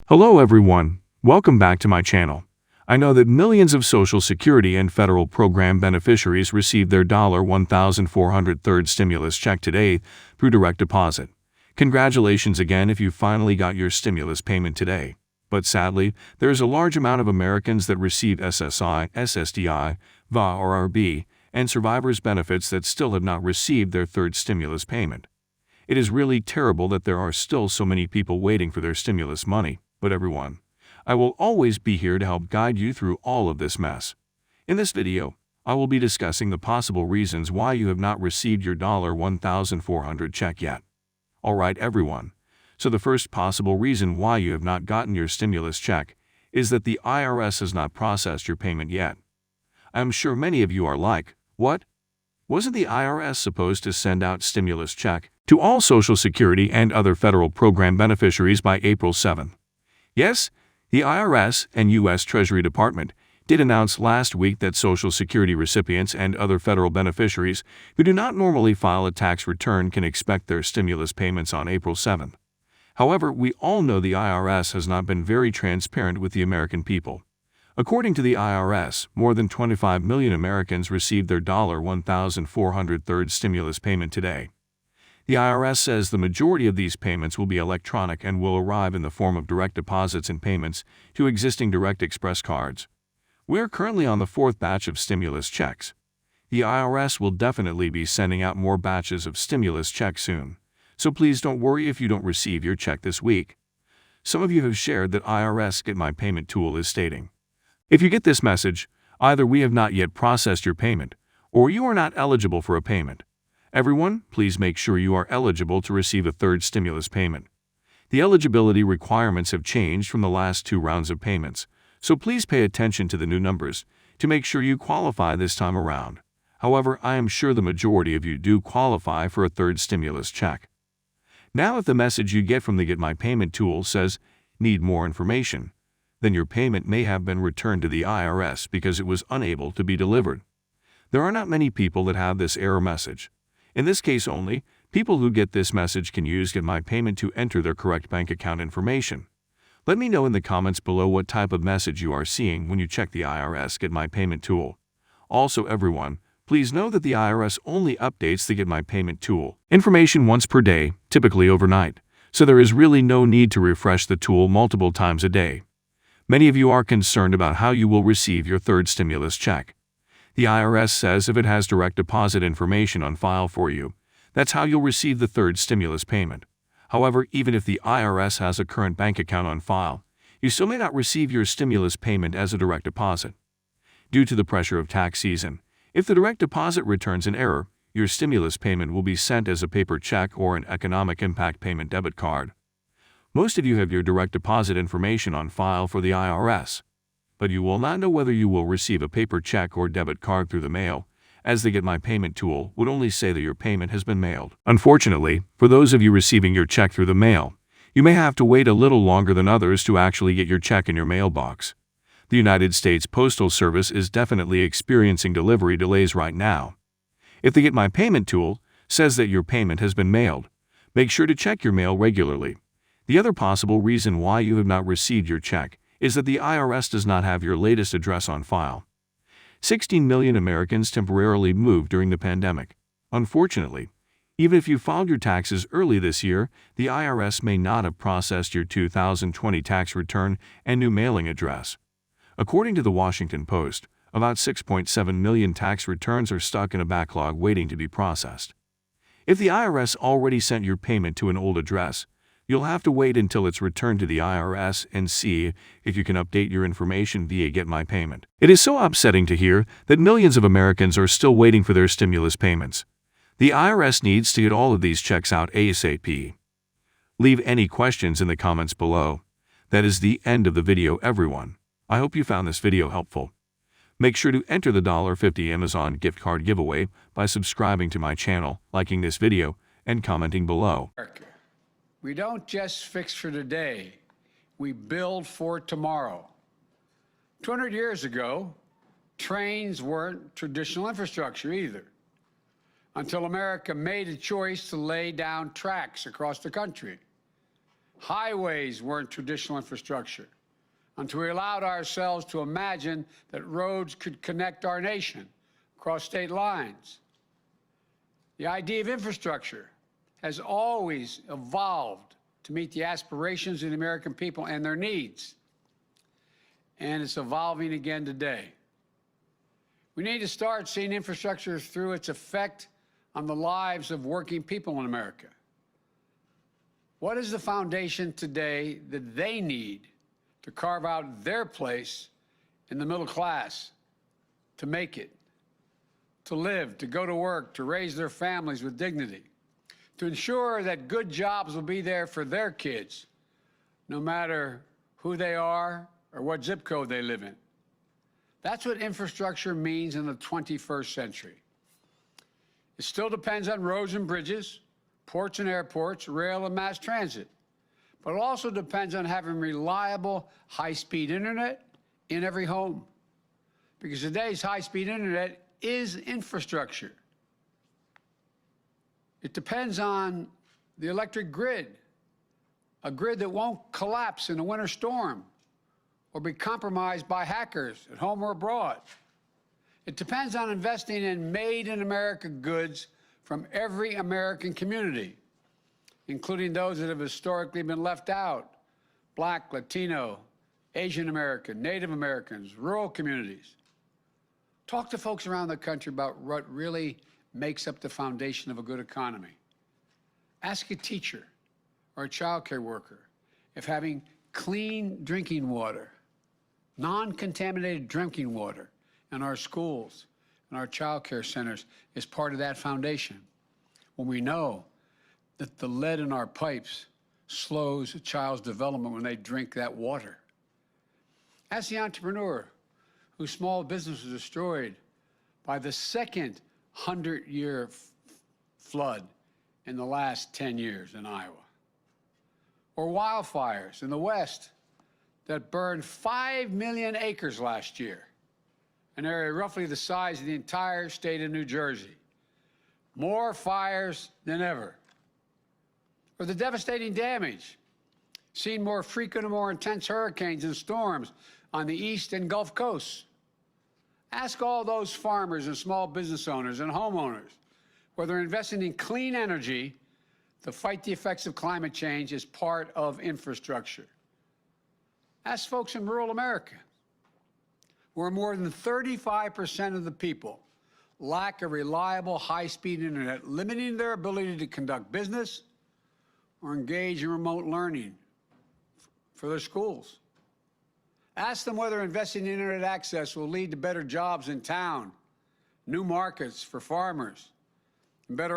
Hello everyone, welcome back to my channel. I know that millions of Social Security and federal program beneficiaries received their $1,403 stimulus check today through direct deposit. Congratulations again if you finally got your stimulus payment today. But sadly, there is a large amount of Americans that receive SSI, SSDI, VA or RB, and survivors benefits that still have not received their third stimulus payment. It is really terrible that there are still so many people waiting for their stimulus money. But everyone, I will always be here to help guide you through all of this mess. In this video, I will be discussing the possible reasons why you have not received your $1,400 check yet. Alright everyone, so the first possible reason why you have not gotten your stimulus check is that the IRS has not processed your payment yet. I am sure many of you are like, what? Wasn't the IRS supposed to send out stimulus check to all Social Security and other federal program beneficiaries by April 7th? Yes, the IRS and U.S. Treasury Department did announce last week that Social Security recipients and other federal beneficiaries who do not normally file a tax return can expect their stimulus payments on April 7th. However, we all know the IRS has not been very transparent with the American people. According to the IRS, more than 25 million Americans received their $1,403 stimulus payment today. The IRS says the majority of these payments will be electronic and will arrive in the form of direct deposits and payments to existing Direct Express cards. We are currently on the fourth batch of stimulus checks. The IRS will definitely be sending out more batches of stimulus checks soon, so please don't worry if you don't receive your check this week. Some of you have shared that IRS Get My Payment tool is stating, if you get this message, either we have not yet processed your payment, or you are not eligible for a payment. Everyone, please make sure you are eligible to receive a third stimulus payment. The eligibility requirements have changed from the last two rounds of payments, so please pay attention to the new numbers to make sure you qualify this time around. However, I am sure the majority of you do qualify for a third stimulus check. Now, if the message you get from the Get My Payment tool says, "Need more information," then your payment may have been returned to the IRS because it was unable to be delivered. There are not many people that have this error message. In this case only, people who get this message can use Get My Payment to enter their correct bank account information. Let me know in the comments below what type of message you are seeing when you check the IRS Get My Payment tool. Also everyone, please know that the IRS only updates the Get My Payment tool information once per day, typically overnight, so there is really no need to refresh the tool multiple times a day. Many of you are concerned about how you will receive your third stimulus check. The IRS says if it has direct deposit information on file for you, that's how you'll receive the third stimulus payment. However, even if the IRS has a current bank account on file, you still may not receive your stimulus payment as a direct deposit. Due to the pressure of tax season, if the direct deposit returns an error, your stimulus payment will be sent as a paper check or an economic impact payment debit card. Most of you have your direct deposit information on file for the IRS, but you will not know whether you will receive a paper check or debit card through the mail, as the Get My Payment tool would only say that your payment has been mailed. Unfortunately, for those of you receiving your check through the mail, you may have to wait a little longer than others to actually get your check in your mailbox. The United States Postal Service is definitely experiencing delivery delays right now. If the Get My Payment tool says that your payment has been mailed, make sure to check your mail regularly. The other possible reason why you have not received your check is that the IRS does not have your latest address on file. 16 million Americans temporarily moved during the pandemic. Unfortunately, even if you filed your taxes early this year, the IRS may not have processed your 2020 tax return and new mailing address. According to the Washington Post, about 6.7 million tax returns are stuck in a backlog waiting to be processed. If the IRS already sent your payment to an old address, you'll have to wait until it's returned to the IRS and see if you can update your information via Get My Payment. It is so upsetting to hear that millions of Americans are still waiting for their stimulus payments. The IRS needs to get all of these checks out ASAP. Leave any questions in the comments below. That is the end of the video, everyone. I hope you found this video helpful. Make sure to enter the $50 Amazon gift card giveaway by subscribing to my channel, liking this video, and commenting below. We don't just fix for today, we build for tomorrow. 200 years ago, trains weren't traditional infrastructure either, until America made a choice to lay down tracks across the country. Highways weren't traditional infrastructure until we allowed ourselves to imagine that roads could connect our nation across state lines. The idea of infrastructure has always evolved to meet the aspirations of the American people and their needs. And it's evolving again today. We need to start seeing infrastructure through its effect on the lives of working people in America. What is the foundation today that they need to carve out their place in the middle class, to make it, to live, to go to work, to raise their families with dignity, to ensure that good jobs will be there for their kids, no matter who they are or what zip code they live in? That's what infrastructure means in the 21st century. It still depends on roads and bridges, ports and airports, rail and mass transit. But it also depends on having reliable, high-speed internet in every home. Because today's high-speed internet is infrastructure. It depends on the electric grid, a grid that won't collapse in a winter storm or be compromised by hackers at home or abroad. It depends on investing in made-in-America goods from every American community, including those that have historically been left out: Black, Latino, Asian American, Native Americans, rural communities. Talk to folks around the country about what really makes up the foundation of a good economy. Ask a teacher or a child care worker if having clean drinking water, non-contaminated drinking water in our schools and our child care centers is part of that foundation. When we know that the lead in our pipes slows a child's development when they drink that water. Ask the entrepreneur whose small business was destroyed by the second 100-year flood in the last 10 years in Iowa. Or wildfires in the West that burned 5 million acres last year, an area roughly the size of the entire state of New Jersey. More fires than ever. Or the devastating damage, seen more frequent and more intense hurricanes and storms on the East and Gulf coasts. Ask all those farmers and small business owners and homeowners whether investing in clean energy to fight the effects of climate change is part of infrastructure. Ask folks in rural America, where more than 35% of the people lack a reliable, high-speed internet, limiting their ability to conduct business or engage in remote learning for their schools. Ask them whether investing in internet access will lead to better jobs in town, new markets for farmers, and better